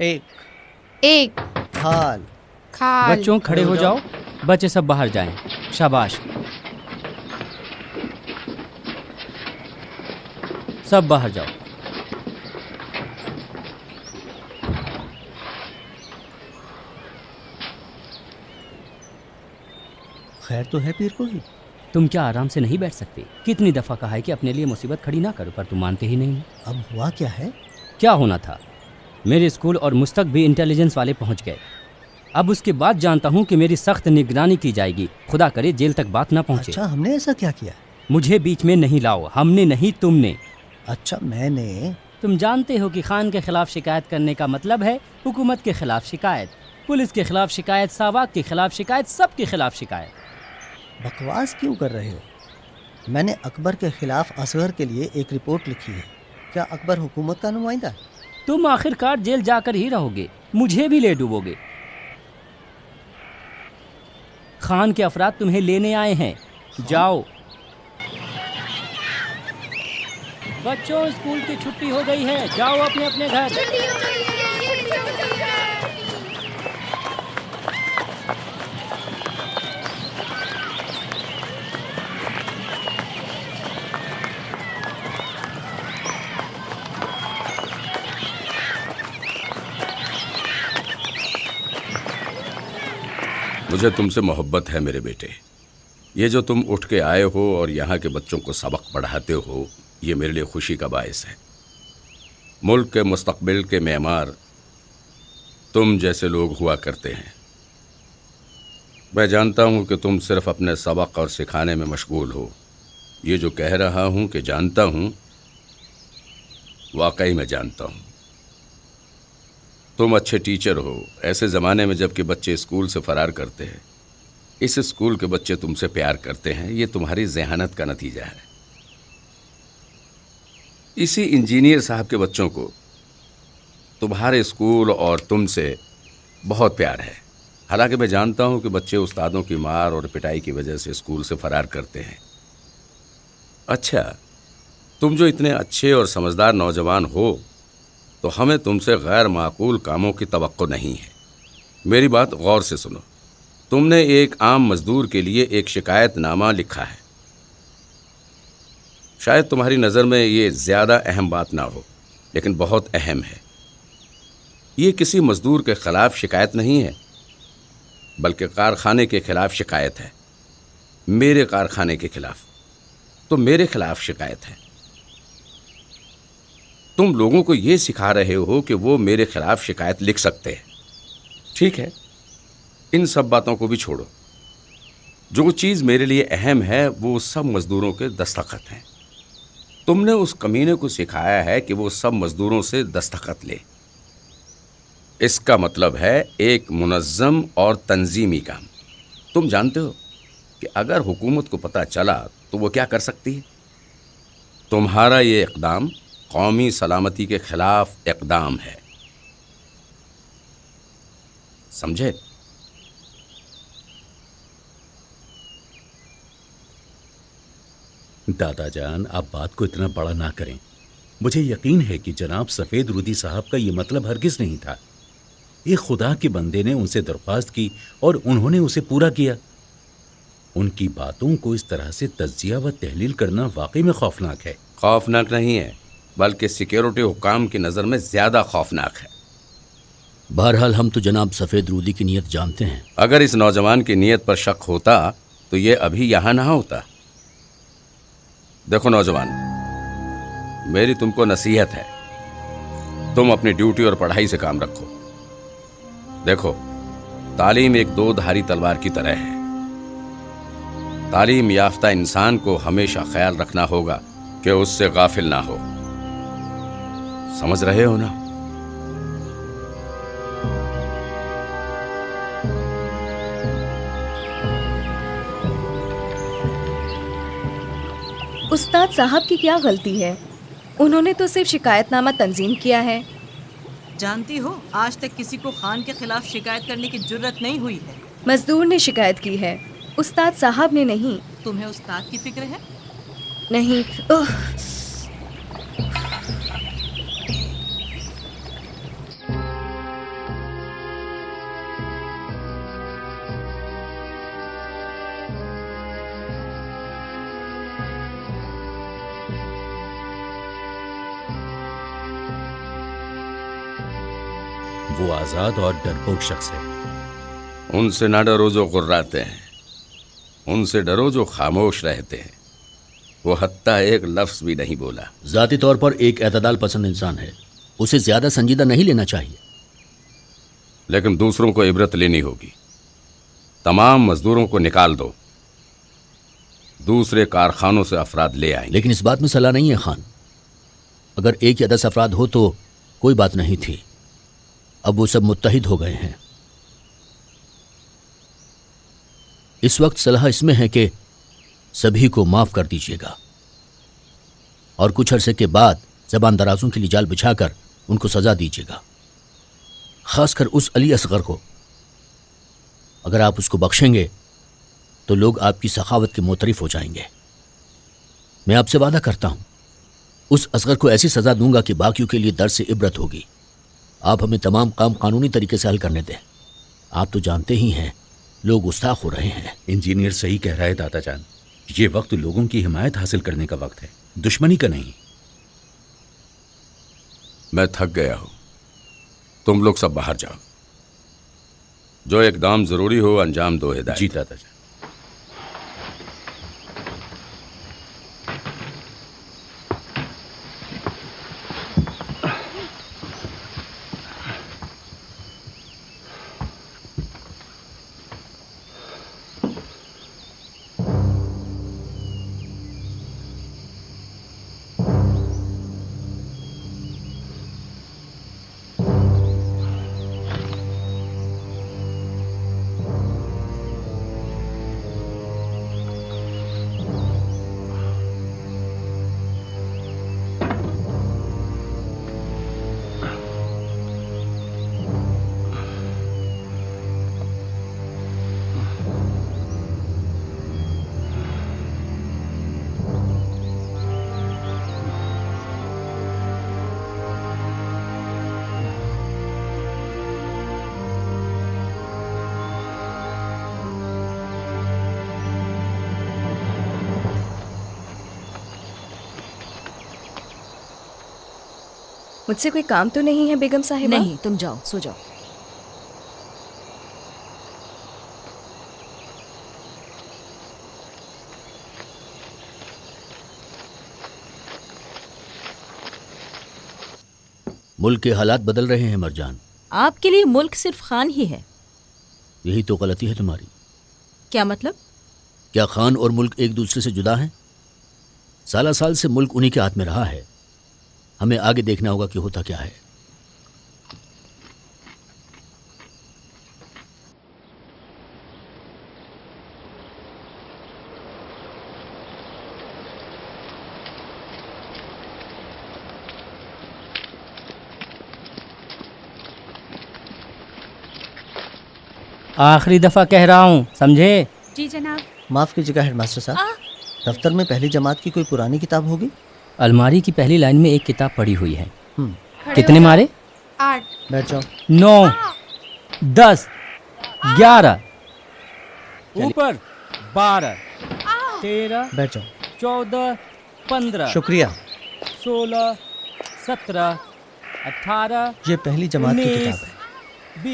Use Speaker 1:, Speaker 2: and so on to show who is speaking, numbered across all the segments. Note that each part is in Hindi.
Speaker 1: एक
Speaker 2: एक
Speaker 1: खाल।
Speaker 2: खाल।
Speaker 3: बच्चों खड़े हो जाओ, बच्चे सब बाहर जाएं। शाबाश, सब बाहर जाओ।
Speaker 1: खैर तो है पीर को ही।
Speaker 3: तुम क्या आराम से नहीं बैठ सकते? कितनी दफा कहा है कि अपने लिए मुसीबत खड़ी ना करो, पर तुम मानते ही नहीं।
Speaker 1: अब हुआ क्या है?
Speaker 3: क्या होना था? मेरे स्कूल और मुझ तक भी इंटेलिजेंस वाले पहुंच गए। अब उसके बाद जानता हूं कि मेरी सख्त निगरानी की जाएगी। खुदा करे जेल तक बात ना पहुंचे।
Speaker 1: अच्छा, हमने ऐसा क्या किया?
Speaker 3: मुझे बीच में नहीं लाओ। हमने नहीं, तुमने।
Speaker 1: अच्छा, मैंने।
Speaker 3: तुम जानते हो कि खान के खिलाफ शिकायत करने का मतलब है हुकूमत के खिलाफ शिकायत, पुलिस के खिलाफ शिकायत, सावाक के खिलाफ शिकायत, सबके खिलाफ शिकायत।
Speaker 1: बकवास क्यों कर रहे हो? मैंने अकबर के खिलाफ असगर के लिए एक रिपोर्ट लिखी है। क्या अकबर हुकूमत का नुमाइंदा है?
Speaker 3: तुम आखिरकार जेल जाकर ही रहोगे, मुझे भी ले डूबोगे। खान के अफराद तुम्हें लेने आए हैं। जाओ। बच्चों, स्कूल की छुट्टी हो गई है, जाओ अपने अपने घर।
Speaker 4: मुझे तुमसे मोहब्बत है मेरे बेटे। ये जो तुम उठ के आए हो और यहाँ के बच्चों को सबक पढ़ाते हो, ये मेरे लिए खुशी का बायस है। मुल्क के मुस्तकबिल के मेमार तुम जैसे लोग हुआ करते हैं। मैं जानता हूँ कि तुम सिर्फ अपने सबक और सिखाने में मशगूल हो। ये जो कह रहा हूँ कि जानता हूँ, वाकई मैं जानता हूँ। तुम अच्छे टीचर हो। ऐसे ज़माने में जबकि बच्चे स्कूल से फ़रार करते हैं, इस स्कूल के बच्चे तुमसे प्यार करते हैं। ये तुम्हारी ज़हानत का नतीजा है। इसी इंजीनियर साहब के बच्चों को तुम्हारे स्कूल और तुमसे बहुत प्यार है। हालांकि मैं जानता हूं कि बच्चे उस्तादों की मार और पिटाई की वजह से स्कूल से फ़रार करते हैं। अच्छा, तुम जो इतने अच्छे और समझदार नौजवान हो, तो हमें तुमसे गैर माकूल कामों की तवक्को नहीं है। मेरी बात गौर से सुनो। तुमने एक आम मजदूर के लिए एक शिकायतनामा लिखा है। शायद तुम्हारी नज़र में ये ज़्यादा अहम बात ना हो, लेकिन बहुत अहम है। ये किसी मजदूर के ख़िलाफ़ शिकायत नहीं है, बल्कि कारखाने के ख़िलाफ़ शिकायत है। मेरे कारखाने के ख़िलाफ़। तो मेरे ख़िलाफ़ शिकायत है। तुम लोगों को ये सिखा रहे हो कि वो मेरे खिलाफ शिकायत लिख सकते हैं। ठीक है, इन सब बातों को भी छोड़ो। जो चीज़ मेरे लिए अहम है वो सब मज़दूरों के दस्तखत हैं। तुमने उस कमीने को सिखाया है कि वो सब मज़दूरों से दस्तखत ले। इसका मतलब है एक मुनज़्ज़म और तंजीमी काम। तुम जानते हो कि अगर हुकूमत को पता चला तो वो क्या कर सकती है। तुम्हारा ये इक़दाम कौमी सलामती के खिलाफ इक़दाम है, समझे?
Speaker 5: दादाजान, आप बात को इतना बड़ा ना करें। मुझे यकीन है कि जनाब सफ़ेद रूदी साहब का ये मतलब हरगिज़ नहीं था। एक खुदा के बंदे ने उनसे दरख्वास्त की और उन्होंने उसे पूरा किया। उनकी बातों को इस तरह से तज्जिया व तहलील करना वाकई में खौफनाक है।
Speaker 4: खौफनाक नहीं है, बल्कि सिक्योरिटी हुकाम की नज़र में ज़्यादा खौफनाक है।
Speaker 6: बहरहाल हम तो जनाब सफ़ेद रूदी की नीयत जानते हैं।
Speaker 4: अगर इस नौजवान की नीयत पर शक होता तो ये अभी यहाँ ना होता। देखो नौजवान, मेरी तुमको नसीहत है, तुम अपनी ड्यूटी और पढ़ाई से काम रखो। देखो, तालीम एक दो धारी तलवार की तरह है। तालीम याफ्ता इंसान को हमेशा ख्याल रखना होगा कि उससे गाफिल ना हो। समझ रहे हो ना?
Speaker 2: उस्ताद साहब की क्या गलती है? उन्होंने तो सिर्फ शिकायतनामा तंजीम किया है।
Speaker 7: जानती हो, आज तक किसी को खान के खिलाफ शिकायत करने की जुर्रत नहीं हुई है।
Speaker 2: मजदूर ने शिकायत की है, उस्ताद साहब ने नहीं।
Speaker 7: तुम्हें उस्ताद की फिक्र है?
Speaker 2: नहीं।
Speaker 5: वो आजाद और डरपोक शख्स है।
Speaker 4: उनसे ना डरो जो गुर्राते हैं, उनसे डरो जो खामोश रहते हैं। वो हत्ता एक लफ्ज भी नहीं बोला।
Speaker 6: जाती तौर पर एक एतदाल पसंद इंसान है, उसे ज्यादा संजीदा नहीं लेना चाहिए।
Speaker 4: लेकिन दूसरों को इबरत लेनी होगी। तमाम मजदूरों को निकाल दो, दूसरे कारखानों से अफराद ले आएंगे।
Speaker 6: लेकिन इस बात में सलाह नहीं है खान। अगर एक या 10 अफराद हो तो कोई बात नहीं थी, अब वो सब मुत्तहिद हो गए हैं। इस वक्त सलाह इसमें है कि सभी को माफ कर दीजिएगा और कुछ अरसे के बाद जबान दराजों के लिए जाल बिछाकर उनको सजा दीजिएगा, खासकर उस अली असगर को। अगर आप उसको बख्शेंगे तो लोग आपकी सखावत के मोतरिफ हो जाएंगे। मैं आपसे वादा करता हूं, उस असगर को ऐसी सजा दूंगा कि बाकियों के लिए दर्द से इबरत होगी। आप हमें तमाम काम कानूनी तरीके से हल करने दें। आप तो जानते ही हैं लोग गुस्ताख हो रहे हैं।
Speaker 5: इंजीनियर सही कह रहा है दादा जान, ये वक्त लोगों की हिमायत हासिल करने का वक्त है, दुश्मनी का नहीं।
Speaker 4: मैं थक गया हूं, तुम लोग सब बाहर जाओ। जो इकदाम जरूरी हो अंजाम दो। हिदायत।
Speaker 5: जी दादा जान।
Speaker 2: मुझसे कोई काम तो नहीं है बेगम साहिबा?
Speaker 7: नहीं, तुम जाओ, सो जाओ।
Speaker 6: मुल्क के हालात बदल रहे हैं मरजान।
Speaker 7: आपके लिए मुल्क सिर्फ खान ही है।
Speaker 6: यही तो गलती है तुम्हारी।
Speaker 7: क्या मतलब?
Speaker 6: क्या खान और मुल्क एक दूसरे से जुदा हैं? साला साल से मुल्क उन्हीं के हाथ में रहा है। हमें आगे देखना होगा कि होता क्या है।
Speaker 3: आखिरी दफ़ा कह रहा हूँ, समझे?
Speaker 8: जी जनाब।
Speaker 1: माफ़ कीजिएगा हेडमास्टर साहब, दफ्तर में पहली जमात की कोई पुरानी किताब होगी?
Speaker 3: अलमारी की पहली लाइन में एक किताब पड़ी हुई है।
Speaker 1: खड़े
Speaker 3: कितने
Speaker 8: हो
Speaker 3: मारे?
Speaker 8: 8।
Speaker 1: बैठ जाओ।
Speaker 3: 9, 10, 11, ऊपर 12, 13,
Speaker 1: बैठ जाओ।
Speaker 3: 14, 15,
Speaker 1: शुक्रिया।
Speaker 3: 16, 17, 18,
Speaker 1: ये पहली जमात की
Speaker 3: 19,
Speaker 1: किताब है।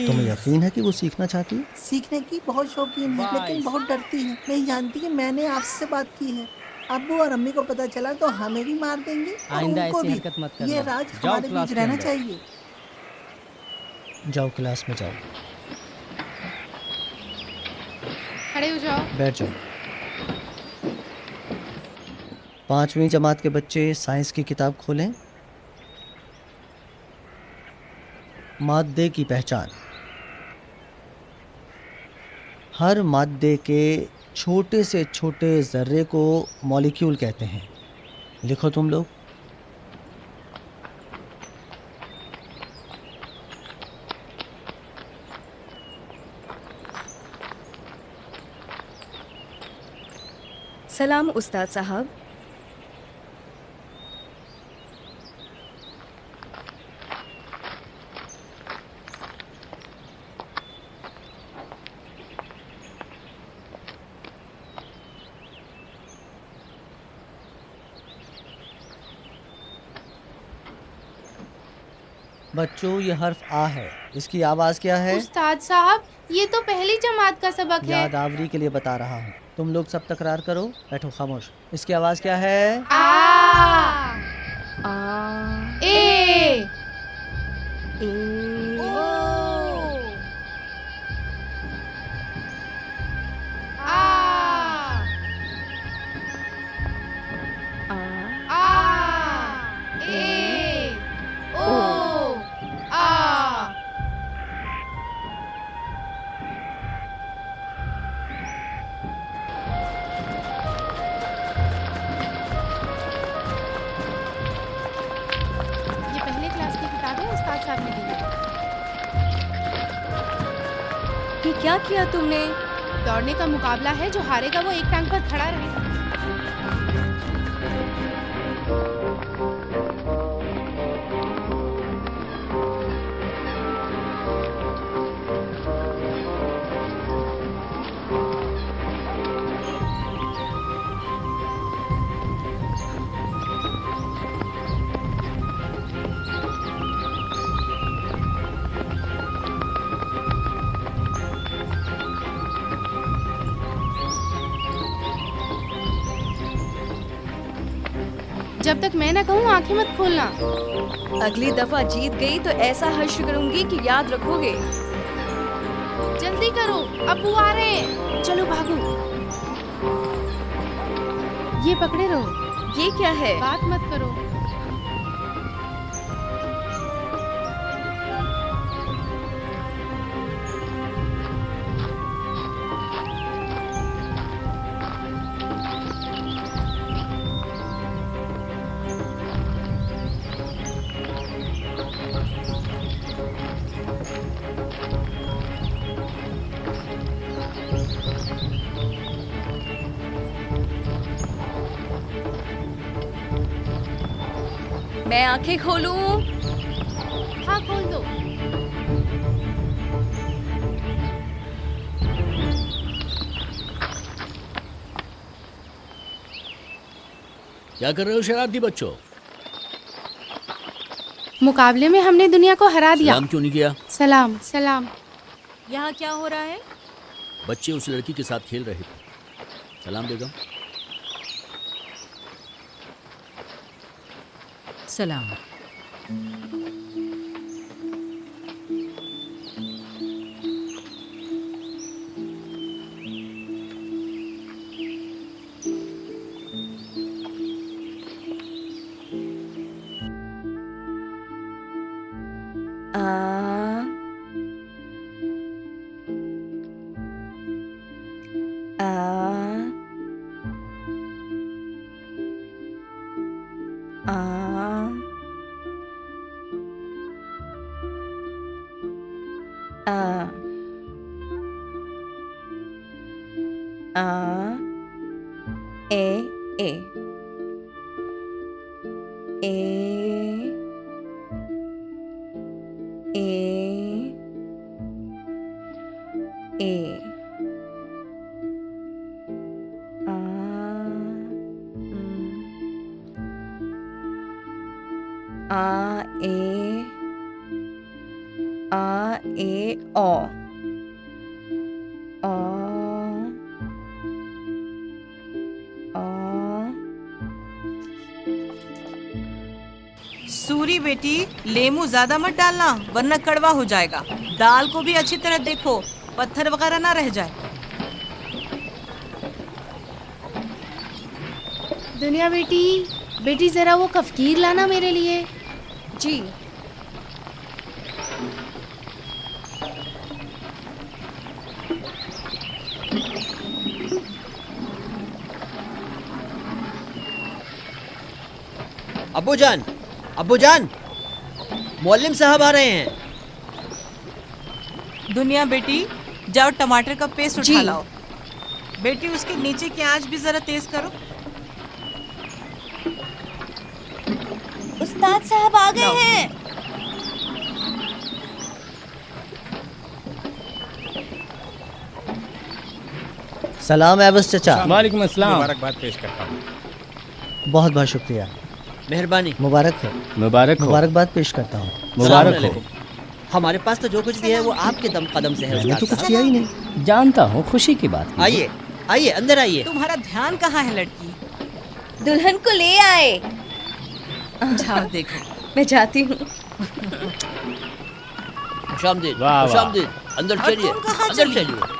Speaker 1: तुम्हें यकीन है कि वो सीखना चाहती है?
Speaker 9: सीखने की बहुत शौकीन है, लेकिन बहुत डरती है। नहीं जानती कि मैंने आपसे बात की है। अब्बू और अम्मी को पता चला तो हमें भी मार देंगे और
Speaker 3: आइंदा
Speaker 9: उनको
Speaker 3: ऐसी
Speaker 9: भी।
Speaker 3: हरकत मत करना।
Speaker 9: ये राज
Speaker 3: जाओ
Speaker 9: हमारे
Speaker 3: क्लास
Speaker 9: बीच
Speaker 3: के
Speaker 9: रहना
Speaker 3: अंदर।
Speaker 9: चाहिए।
Speaker 1: जाओ क्लास में जाओ।
Speaker 8: खड़े हो जाओ।
Speaker 1: बैठ जाओ। 5वीं जमात के बच्चे साइंस की किताब खोलें। मादे की पहचान। हर मादे के छोटे से छोटे ज़र्रे को मॉलिक्यूल कहते हैं। लिखो तुम लोग।
Speaker 2: सलाम उस्ताद साहब।
Speaker 1: बच्चों ये हर्फ आ है, इसकी आवाज़ क्या है?
Speaker 8: उस्ताद साहब, ये तो पहली जमात का सबक है।
Speaker 1: यादावरी के लिए बता रहा हूँ। तुम लोग सब तकरार करो, बैठो खामोश। इसकी आवाज़ क्या है?
Speaker 8: आ ए ओ आ ए ओ आ। ये पहले क्लास की किताब है, उस्ताद साहब ने दी है।
Speaker 2: ये क्या किया तुमने?
Speaker 8: दौड़ने का मुकाबला है, जो हारेगा वो एक टांग पर खड़ा रहेगा। जब तक मैं ना कहूँ आंखें मत खोलना।
Speaker 2: अगली दफा जीत गई तो ऐसा हर्ष करूंगी कि याद रखोगे।
Speaker 8: जल्दी करो, अब्बू आ रहे हैं। चलो भागो। ये पकड़े रहो।
Speaker 2: ये क्या है?
Speaker 8: बात मत करो।
Speaker 2: मैं आंखें खोलूं?
Speaker 8: हाँ, खोल दो।
Speaker 6: क्या कर रहे हो शरारती बच्चों?
Speaker 8: मुकाबले में हमने दुनिया को हरा दिया।
Speaker 6: सलाम क्यों नहीं किया?
Speaker 8: सलाम सलाम।
Speaker 2: यहाँ क्या हो रहा है?
Speaker 6: बच्चे उस लड़की के साथ खेल रहे थे। सलाम बेगम।
Speaker 7: सलाम। सूरी बेटी, लेमू ज्यादा मत डालना वरना कड़वा हो जाएगा। दाल को भी अच्छी तरह देखो, पत्थर वगैरह ना रह जाए।
Speaker 8: दुनिया बेटी, बेटी जरा वो कफकीर लाना मेरे लिए।
Speaker 2: जी।
Speaker 10: अब्बूजान, अब्बूजान, मौलिम साहब आ रहे हैं।
Speaker 7: दुनिया बेटी, जाओ टमाटर का पेस्ट उठा
Speaker 2: जी।
Speaker 7: लाओ। बेटी उसके नीचे की आंच भी जरा तेज करो।
Speaker 2: उस्ताद साहब आ गए हैं।
Speaker 1: सलाम एवस चचा।
Speaker 11: वालेकुम अस्सलाम। मुबारकबाद पेश करता हूँ।
Speaker 1: बहुत बहुत शुक्रिया।
Speaker 10: मेहरबानी।
Speaker 3: मुबारक हो।
Speaker 1: मुबारकबाद पेश करता हूँ।
Speaker 3: मुबारक हो।
Speaker 10: हमारे पास तो जो कुछ भी है वो आपके दम कदम से है।
Speaker 1: मैंने तो कुछ किया ही नहीं।
Speaker 3: जानता हूँ, खुशी की बात।
Speaker 10: आइए आइए, अंदर आइए।
Speaker 7: तुम्हारा ध्यान कहाँ है लड़की?
Speaker 2: दुल्हन को ले आए।
Speaker 7: जाओ देखो।
Speaker 2: मैं जाती हूँ।
Speaker 10: खुशामदीद,
Speaker 3: वाह, वाह।
Speaker 10: खुशामदीद। अंदर
Speaker 7: और
Speaker 10: चलिए,
Speaker 7: तुम कहाँ
Speaker 10: अंदर
Speaker 7: चली?
Speaker 10: चलिए।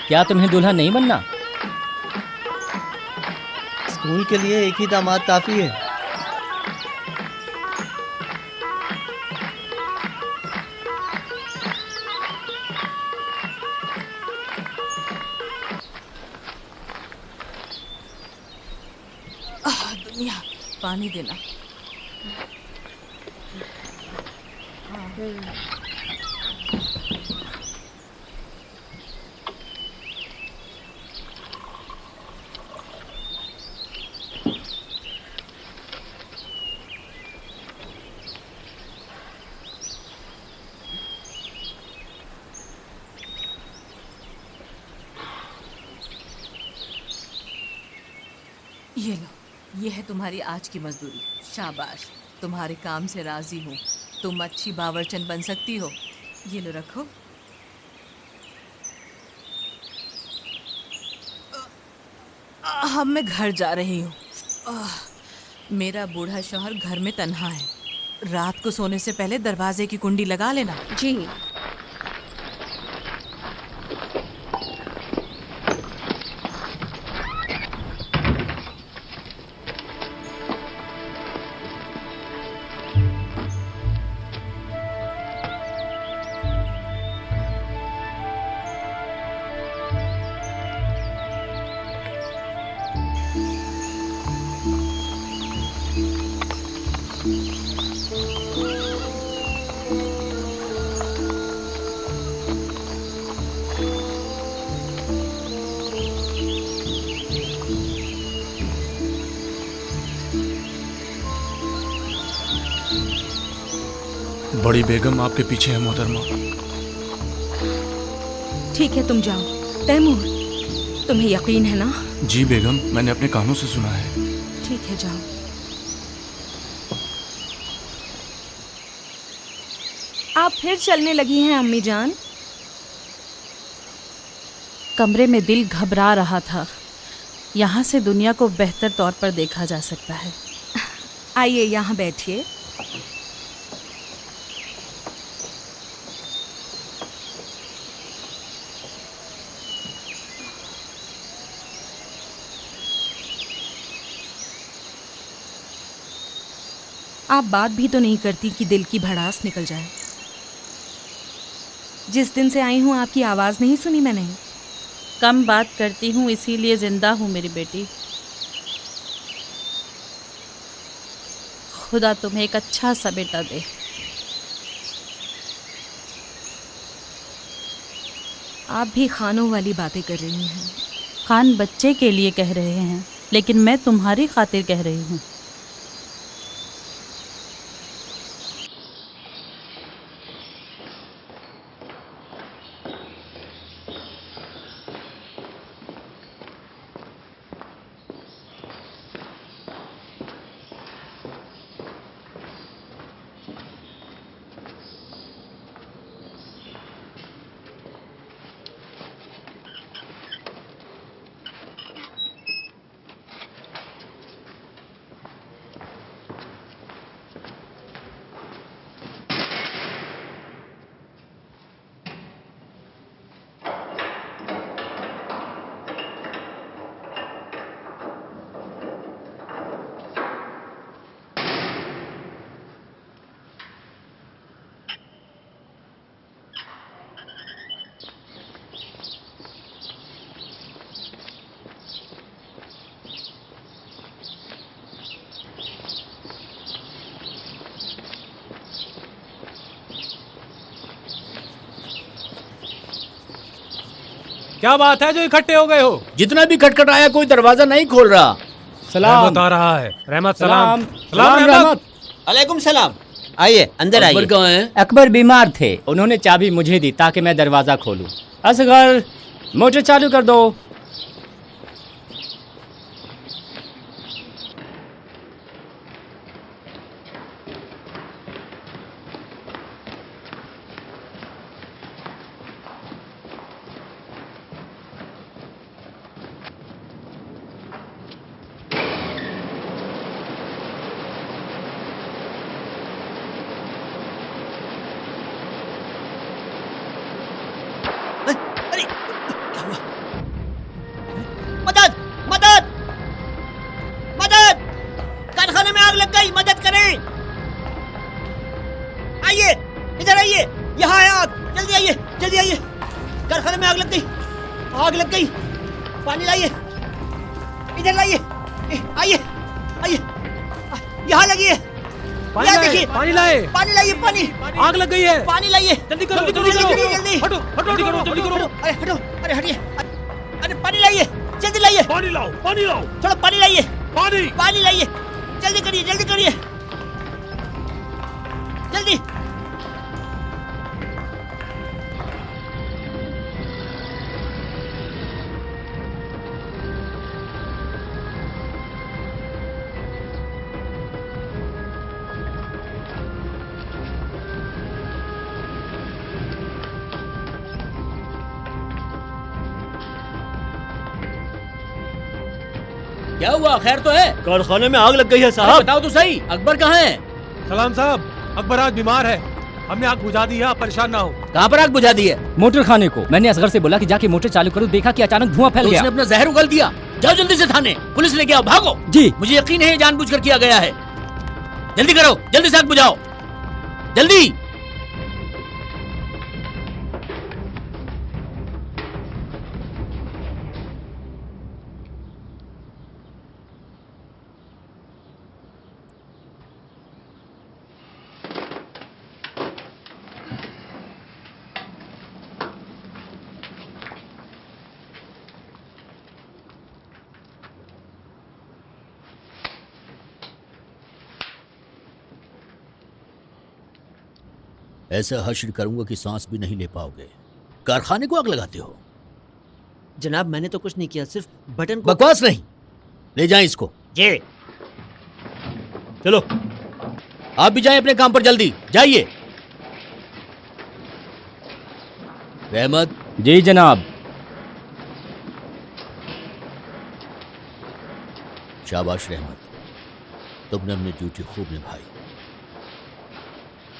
Speaker 3: क्या तुम्हें दूल्हा नहीं बनना?
Speaker 1: स्कूल के लिए एक ही दामाद काफी है।
Speaker 7: दुनिया, पानी देना। ये लो, ये है तुम्हारी आज की मजदूरी। शाबाश, तुम्हारे काम से राजी हूँ। तुम अच्छी बावर्चन बन सकती हो। ये लो, रखो। अब मैं घर जा रही हूँ। मेरा बूढ़ा शौहर घर में तन्हा है। रात को सोने से पहले दरवाजे की कुंडी लगा लेना।
Speaker 2: जी।
Speaker 11: बड़ी बेगम आपके पीछे है मोहतरमा।
Speaker 2: ठीक है, तुम जाओ। तैमूर, तुम्हें यकीन है ना?
Speaker 11: जी बेगम, मैंने अपने कानों से सुना है।
Speaker 2: ठीक है, जाओ। आप फिर चलने लगी हैं अम्मी जान?
Speaker 12: कमरे में दिल घबरा रहा था। यहाँ से दुनिया को बेहतर तौर पर देखा जा सकता है।
Speaker 2: आइए, यहाँ बैठिए। आप बात भी तो नहीं करती कि दिल की भड़ास निकल जाए। जिस दिन से आई हूँ आपकी आवाज़ नहीं सुनी मैंने।
Speaker 12: कम बात करती हूँ, इसीलिए जिंदा हूँ मेरी बेटी। खुदा तुम्हें एक अच्छा सा बेटा दे।
Speaker 2: आप भी खानों वाली बातें कर रही हैं।
Speaker 12: खान बच्चे के लिए कह रहे हैं, लेकिन मैं तुम्हारी खातिर कह रही हूँ।
Speaker 13: क्या बात है जो इकट्ठे हो गए हो?
Speaker 6: जितना भी खटखटाया कोई दरवाजा नहीं खोल रहा।
Speaker 13: सलाम बता रहा है। रहमत सलाम।
Speaker 6: सलाम रहमत।
Speaker 10: अलैकुम सलाम। आइए अंदर आइए।
Speaker 6: अकबर कहाँ हैं?
Speaker 3: अकबर बीमार थे, उन्होंने चाबी मुझे दी ताकि मैं दरवाज़ा खोलूं। असगर मोटर चालू कर दो।
Speaker 10: मदद मदद मदद, कारखाने में आग लग गई, मदद करें। आइए इधर आइए, यहाँ है आग, जल्दी आइए जल्दी आइए। कारखाने में आग लग गई, आग लग गई। पानी लाइए, इधर लाइए, आइए आइए, यहाँ लगी है।
Speaker 13: पानी लाइए, पानी लाइए,
Speaker 10: पानी लाइए, पानी
Speaker 13: आग लग गई है।
Speaker 10: पानी लाइए,
Speaker 13: जल्दी करो,
Speaker 10: जल्दी जल्दी।
Speaker 13: हटो हटो जल्दी करो, जल्दी करो।
Speaker 10: अरे हटो, अरे हटिए, अरे पानी लाइए, जल्दी लाइए।
Speaker 13: पानी लाओ, पानी लाओ,
Speaker 10: थोड़ा पानी लाइए,
Speaker 13: पानी
Speaker 10: पानी लाइए, जल्दी करिए, जल्दी करिए, जल्दी।
Speaker 6: क्या हुआ? खैर तो है?
Speaker 10: कारखाने में आग लग गई है
Speaker 6: साहब। बताओ तो सही, अकबर कहाँ है?
Speaker 13: सलाम साहब, अकबर आज बीमार है, हमने आग बुझा दी है, आप परेशान ना हो।
Speaker 6: कहाँ पर आग बुझा दी है?
Speaker 3: मोटर खाने को। मैंने असगर से बोला कि जाके मोटर चालू करो, देखा कि अचानक धुआं फैल गया।
Speaker 6: उसने अपना जहर उगल दिया। जाओ जल्दी से थाने, पुलिस लेके आओ, भागो।
Speaker 3: जी।
Speaker 6: मुझे यकीन है जानबूझकर किया गया है। जल्दी करो, जल्दी से आग बुझाओ, जल्दी। ऐसा हश्र करूंगा कि सांस भी नहीं ले पाओगे। कारखाने को आग लगाते हो?
Speaker 10: जनाब मैंने तो कुछ नहीं किया, सिर्फ बटन को।
Speaker 6: बकवास नहीं, ले जाएं इसको।
Speaker 10: जी
Speaker 6: चलो आप भी जाएं अपने काम पर, जल्दी जाइए। रहमत।
Speaker 3: जी जनाब।
Speaker 6: शाबाश रहमत, तुमने अपनी ड्यूटी खूब निभाई।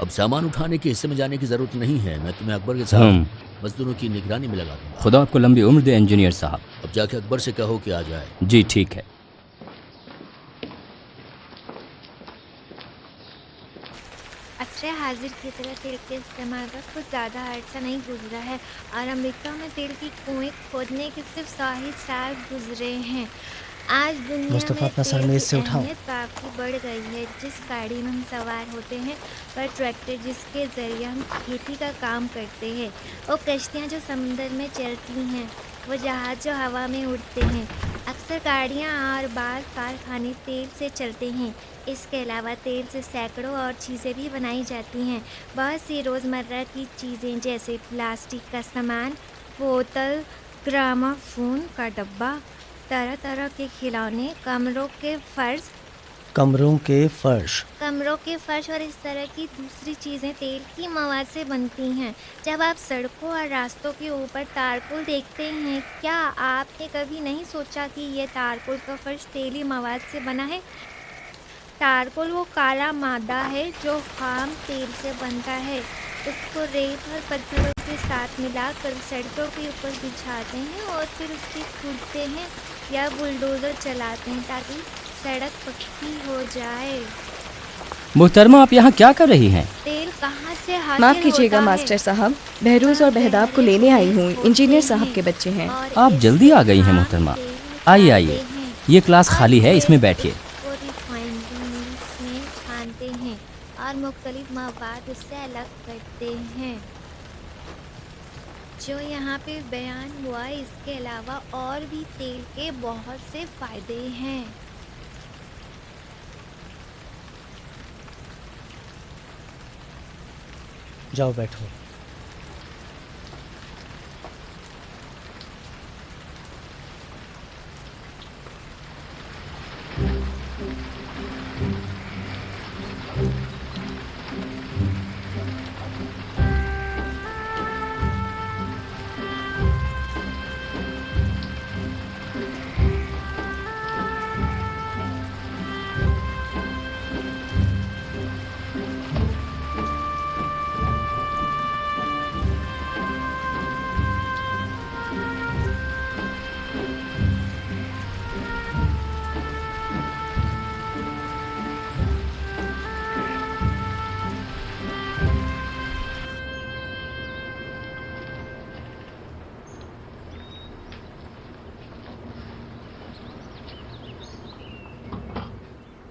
Speaker 6: अब सामान उठाने के हिस्से में जाने की जरूरत नहीं है। मैं तुम्हें अकबर के साथ मजदूरों की निगरानी में लगा दूंगा।
Speaker 3: खुदा आपको लंबी उम्र दे इंजीनियर साहब।
Speaker 6: अब जाके अकबर से कहो कि आ जाए।
Speaker 3: जी ठीक है।
Speaker 14: असरे हाजिर की तरह तेल के इस्तेमाल का कुछ ज़्यादा अर्सा नहीं गुजरा है और अमेरिका में तेल की कुएं खोदने के सिर्फ 100 ही साल गुजरे हैं। आज दुनिया
Speaker 1: मुस्तफ़ा
Speaker 14: में
Speaker 1: अपना सर
Speaker 14: तेल
Speaker 1: मेज़
Speaker 14: की
Speaker 1: से उठाओ।
Speaker 14: अहमियत काफ़ी बढ़ गई है। जिस गाड़ी में हम सवार होते हैं वह ट्रैक्टर जिसके ज़रिए हम खेती का काम करते हैं, वो कश्तियाँ जो समुद्र में चलती हैं, वो जहाज़ जो हवा में उड़ते हैं। अक्सर गाड़ियाँ और बाल कारखाने तेल से चलते हैं। इसके अलावा तेल से सैकड़ों और चीज़ें भी बनाई जाती हैं। बहुत सी रोज़मर्रा की चीज़ें जैसे प्लास्टिक का सामान, बोतल, ग्रामाफोन का डब्बा, तरह तरह के खिलौने, कमरों के फर्श और इस तरह की दूसरी चीज़ें तेल की मवाद से बनती हैं। जब आप सड़कों और रास्तों के ऊपर तारकोल देखते हैं, क्या आपने कभी नहीं सोचा कि यह तारकोल का फर्श तेली मवाद से बना है? तारकोल वो काला मादा है जो खाम तेल से बनता है। उसको रेत और पत्थरों के साथ मिलाकर सड़कों के ऊपर बिछाते हैं और फिर उसकी खूदते हैं या बुलडोज़र चलाते हैं ताकि सड़क पक्की हो जाए।
Speaker 3: मोहतरमा, आप यहाँ क्या कर रही हैं?
Speaker 14: तेल कहाँ से हासिल
Speaker 2: माफ़ कीजिएगा
Speaker 14: होता है?
Speaker 2: मास्टर साहब, बहरूज और बहदाब को लेने आई हूँ। इंजीनियर साहब के बच्चे हैं।
Speaker 3: आप जल्दी आ गई हैं मोहतरमा। आइए आइए, ये क्लास खाली है, इसमें बैठिए।
Speaker 14: वो रिफाइनरी मिल्स में छानते हैं और मुख्तलिफ मवाद उससे अलग करते हैं जो यहाँ पे बयान हुआ। इसके अलावा और भी तेल के बहुत से फ़ायदे हैं।
Speaker 1: जाओ बैठो।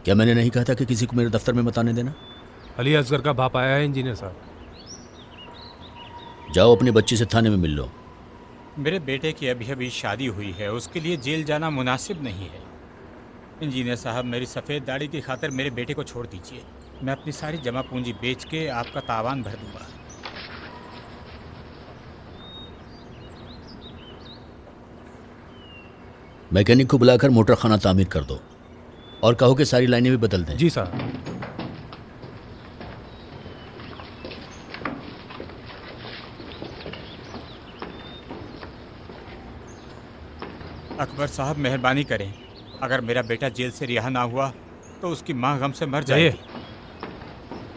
Speaker 6: क्या मैंने नहीं कहा था कि किसी को मेरे दफ्तर में मत आने देना?
Speaker 13: अली असगर का बाप आया है इंजीनियर साहब।
Speaker 6: जाओ अपने बच्चे से थाने में मिल लो।
Speaker 15: मेरे बेटे की अभी अभी शादी हुई है, उसके लिए जेल जाना मुनासिब नहीं है। इंजीनियर साहब, मेरी सफ़ेद दाढ़ी की खातिर मेरे बेटे को छोड़ दीजिए। मैं अपनी सारी जमा पूंजी बेच के आपका तावान भर दूंगा।
Speaker 6: मैकेनिक को बुलाकर मोटर खाना तामीर कर दो और कहो कि सारी लाइनें भी बदल दें।
Speaker 13: जी साहब।
Speaker 15: अकबर साहब, मेहरबानी करें, अगर मेरा बेटा जेल से रिहा ना हुआ तो उसकी माँ गम से मर जाएगी।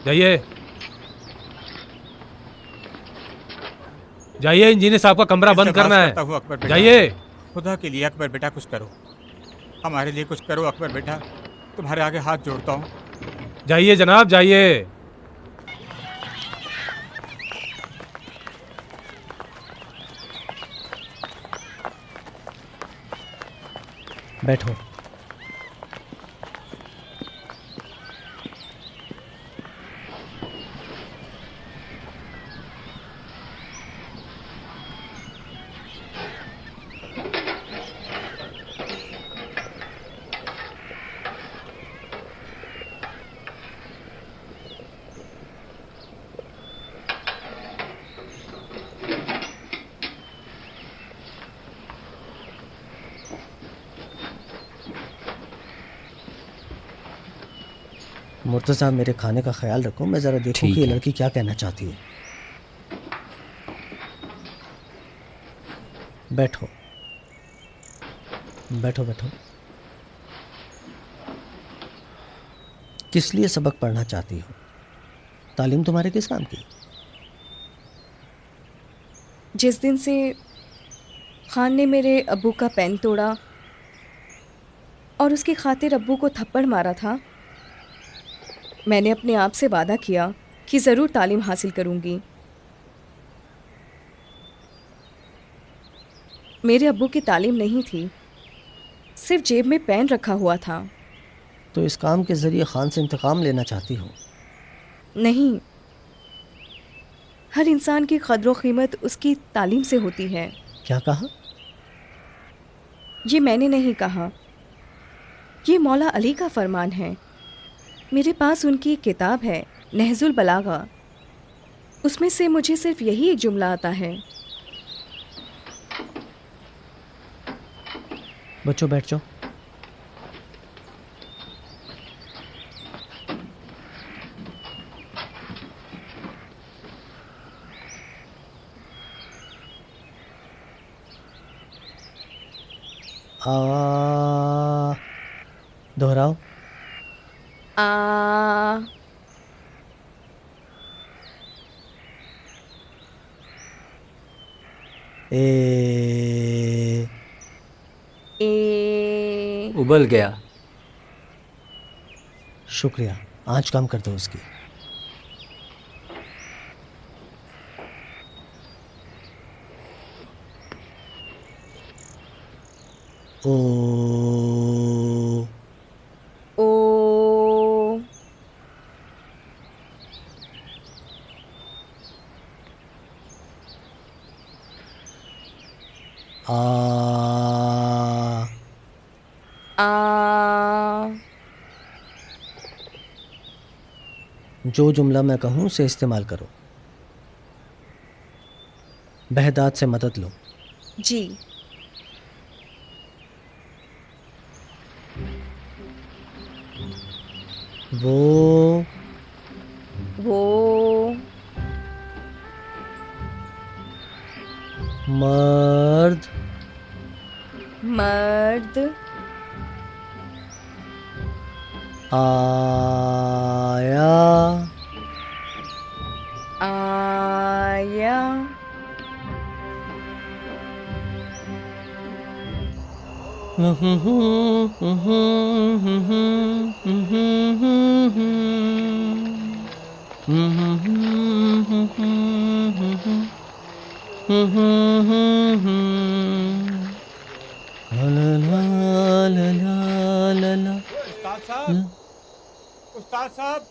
Speaker 13: जाइए जाइए, इंजीनियर साहब का कमरा बंद करना है। जाइए।
Speaker 15: खुदा के लिए अकबर बेटा कुछ करो, हमारे लिए कुछ करो। अकबर बेटा, तुम्हारे आगे हाथ जोड़ता हूँ।
Speaker 13: जाइए जनाब, जाइए।
Speaker 1: बैठो। मुर्तज़ा, मेरे खाने का ख्याल रखो। मैं ज़रा देखूं कि ये लड़की क्या कहना चाहती है। बैठो बैठो बैठो। किस लिए सबक पढ़ना चाहती हो? तालीम तुम्हारे किस काम की?
Speaker 2: जिस दिन से खान ने मेरे अब्बू का पेन तोड़ा और उसकी खातिर अब्बू को थप्पड़ मारा था, मैंने अपने आप से वादा किया कि ज़रूर तालीम हासिल करूंगी। मेरे अब्बू की तालीम नहीं थी, सिर्फ जेब में पेन रखा हुआ था।
Speaker 1: तो इस काम के ज़रिए खान से इंतकाम लेना चाहती हो?
Speaker 2: नहीं, हर इंसान की कद्र कीमत उसकी तालीम से होती है।
Speaker 1: क्या कहा?
Speaker 2: ये मैंने नहीं कहा, ये मौला अली का फरमान है। मेरे पास उनकी एक किताब है, नहजुल बलागा। उसमें से मुझे सिर्फ यही एक जुमला आता है।
Speaker 1: बच्चों बैठ जाओ। दोहराओ।
Speaker 16: उबल गया।
Speaker 1: शुक्रिया, आँच कम कर दो उसकी। ओ
Speaker 2: ओ
Speaker 1: जो जुमला मैं कहूँ उसे इस्तेमाल करो। बहदाद से मदद लो।
Speaker 2: जी।
Speaker 1: वो मर्द आया
Speaker 15: उस्ताद साहब,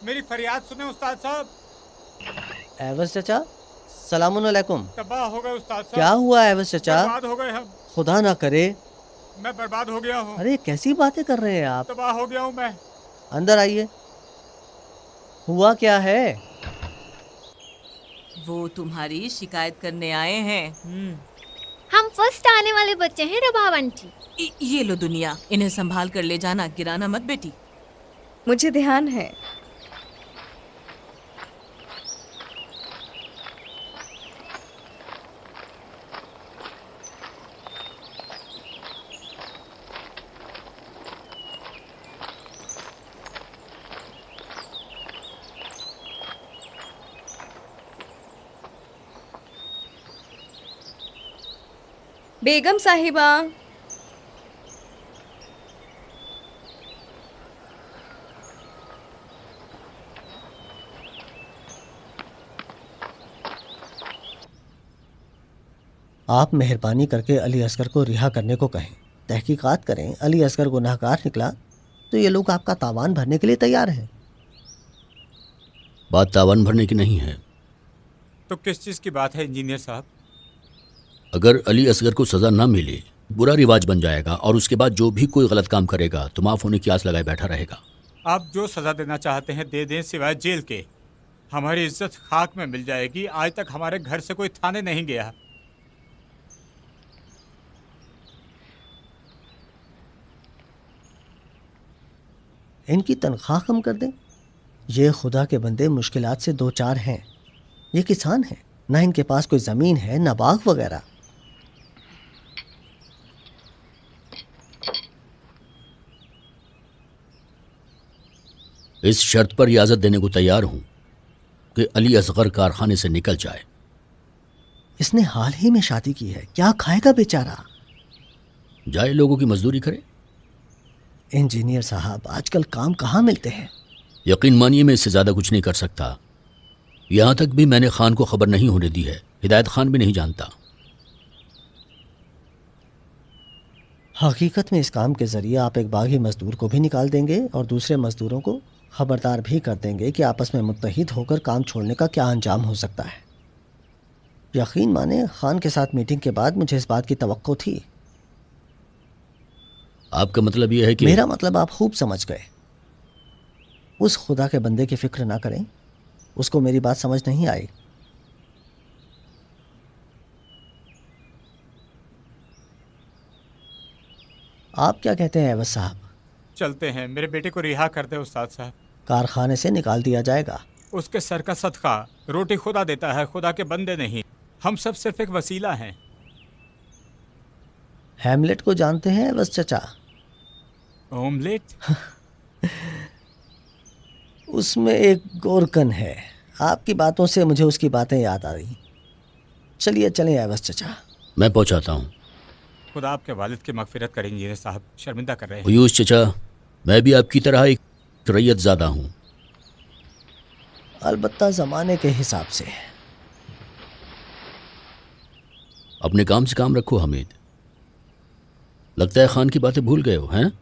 Speaker 15: मेरी फरियाद सुने उस्ताद साहब।
Speaker 1: एवज चाचा, सलामुन अलैकुम।
Speaker 15: तबाह हो गए उस्ताद साहब।
Speaker 1: क्या हुआ एवज चाचा?
Speaker 15: बर्बाद हो गए हम।
Speaker 1: खुदा ना करे।
Speaker 15: मैं बर्बाद हो गया हूँ।
Speaker 1: अरे कैसी बातें कर रहे हैं आप?
Speaker 15: तबाह हो गया हूँ मैं।
Speaker 1: अंदर आइए। हुआ क्या है?
Speaker 7: वो तुम्हारी शिकायत करने आए हैं।
Speaker 14: हम फर्स्ट आने वाले बच्चे हैं रबाब आंटी।
Speaker 7: ये लो दुनिया, इन्हें संभाल कर ले जाना, गिराना मत बेटी।
Speaker 2: मुझे ध्यान है। बेगम साहिबा,
Speaker 1: आप मेहरबानी करके अली असगर को रिहा करने को कहें। तहकीकात करें, अली असगर गुनाहगार निकला तो ये लोग आपका तावान भरने के लिए तैयार हैं।
Speaker 6: बात तावान भरने की नहीं है।
Speaker 15: तो किस चीज़ की बात है इंजीनियर साहब?
Speaker 6: अगर अली असगर को सज़ा ना मिले, बुरा रिवाज बन जाएगा और उसके बाद जो भी कोई गलत काम करेगा तो माफ़ होने की आस लगाए बैठा रहेगा।
Speaker 15: आप जो सज़ा देना चाहते हैं दे दें, सिवाय जेल के। हमारी इज्जत खाक में मिल जाएगी। आज तक हमारे घर से कोई थाने नहीं गया।
Speaker 1: इनकी तनख्वाह कम कर दें। ये खुदा के बंदे मुश्किलात से दो चार हैं। ये किसान हैं, ना इनके पास कोई ज़मीन है ना बाग वगैरह।
Speaker 6: इस शर्त पर इजाज़त देने को तैयार हूं कि अली असगर कारखाने से निकल जाए।
Speaker 1: इसने हाल ही में शादी की है, क्या खाएगा बेचारा?
Speaker 6: जाए लोगों की मजदूरी करे।
Speaker 1: इंजीनियर साहब, आजकल काम कहाँ मिलते हैं?
Speaker 6: यकीन मानिए मैं इससे ज़्यादा कुछ नहीं कर सकता। यहाँ तक भी मैंने खान को खबर नहीं होने दी है। हिदायत खान भी नहीं जानता।
Speaker 1: हकीकत में इस काम के ज़रिए आप एक बागी मज़दूर को भी निकाल देंगे और दूसरे मज़दूरों को खबरदार भी कर देंगे कि आपस में मुत्तहिद होकर काम छोड़ने का क्या अंजाम हो सकता है। यकीन माने, खान के साथ मीटिंग के बाद मुझे इस बात की तवक्को थी।
Speaker 6: आपका मतलब यह है कि?
Speaker 1: मेरा मतलब आप खूब समझ गए। उस खुदा के बंदे की फिक्र ना करें, उसको मेरी बात समझ नहीं आई। आप क्या कहते हैं एवज साहब?
Speaker 15: चलते हैं, मेरे बेटे को रिहा कर दे उस्ताद साहब।
Speaker 1: कारखाने से निकाल दिया जाएगा।
Speaker 15: उसके सर का सदका, रोटी खुदा देता है, खुदा के बंदे नहीं। हम सब सिर्फ एक वसीला हैं।
Speaker 1: हैमलेट को जानते हैं एवज चचा?
Speaker 15: ऑमलेट?
Speaker 1: उसमें एक गोरकन है। आपकी बातों से मुझे उसकी बातें याद आ रही। चलिए चलें एवज चचा।
Speaker 6: मैं पहुंचाता हूँ।
Speaker 15: खुदा आपके वालिद की मगफिरत करें इंजीनियर साहब, शर्मिंदा कर रहे हैं।
Speaker 6: उयूस चचा, मैं भी आपकी तरह एक रैयत ज़्यादा हूँ।
Speaker 1: अलबत्ता ज़माने के हिसाब से।
Speaker 6: अपने काम से काम रखो हमीद। लगता है खान की बातें भूल गए हो, हैं?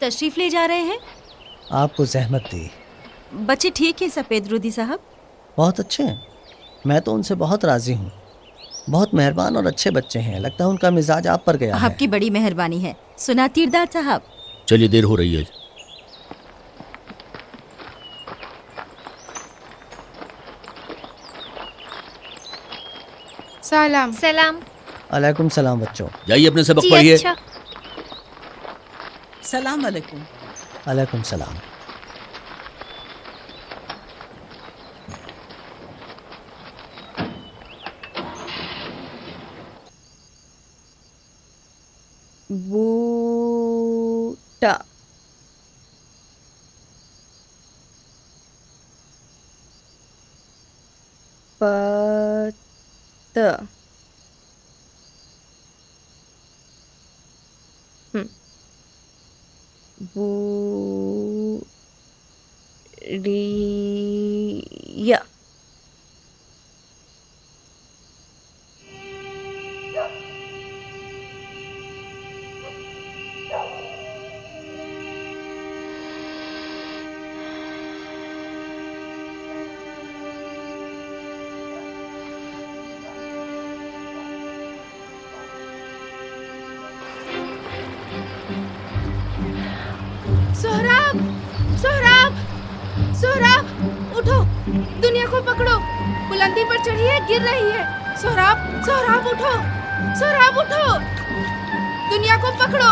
Speaker 17: तशरीफ ले जा रहे हैं?
Speaker 1: आपको जहमत दी।
Speaker 17: बच्चे ठीक है सफ़ेद रुदी साहब?
Speaker 1: बहुत अच्छे हैं, मैं तो उनसे बहुत राज़ी हूँ। बहुत मेहरबान और अच्छे बच्चे हैं। लगता है उनका मिजाज आप पर गया है।
Speaker 17: आपकी बड़ी मेहरबानी है। सुना तीरदार साहब?
Speaker 6: चलिए, देर हो रही है।
Speaker 8: सलाम।
Speaker 14: सलाम।
Speaker 1: अलैकुम सलाम बच्चों।
Speaker 6: जाइए अपने सबक पढ़िए।
Speaker 14: अच्छा।
Speaker 7: सलाम अलैकुम।
Speaker 1: अलैकुम सलाम।
Speaker 2: बूटा, पत, बूढ़िया,
Speaker 8: सोहराब, सोहराब, सोहराब, उठो, दुनिया को पकड़ो, बुलंदी पर चढ़ी है, गिर रही है। सोहराब, सोहराब उठो, सोहराब उठो, दुनिया को पकड़ो,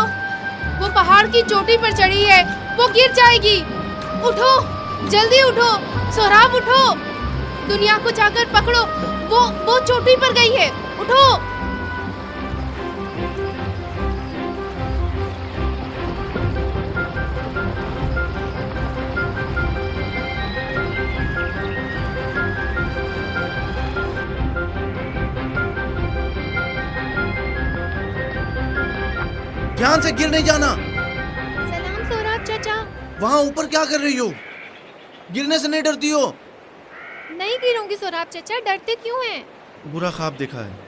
Speaker 8: वो पहाड़ की चोटी पर चढ़ी है, वो गिर जाएगी। उठो, जल्दी उठो, सोहराब उठो, दुनिया को जाकर पकड़ो, वो चोटी पर गई है, उठो।
Speaker 11: ध्यान से गिर नहीं जाना।
Speaker 14: सलाम सोहराब चाचा।
Speaker 11: वहाँ ऊपर क्या कर रही हो? गिरने से नहीं डरती हो?
Speaker 14: नहीं गिरूंगी सोहराब चाचा, डरते क्यों हैं?
Speaker 11: बुरा ख्वाब देखा है।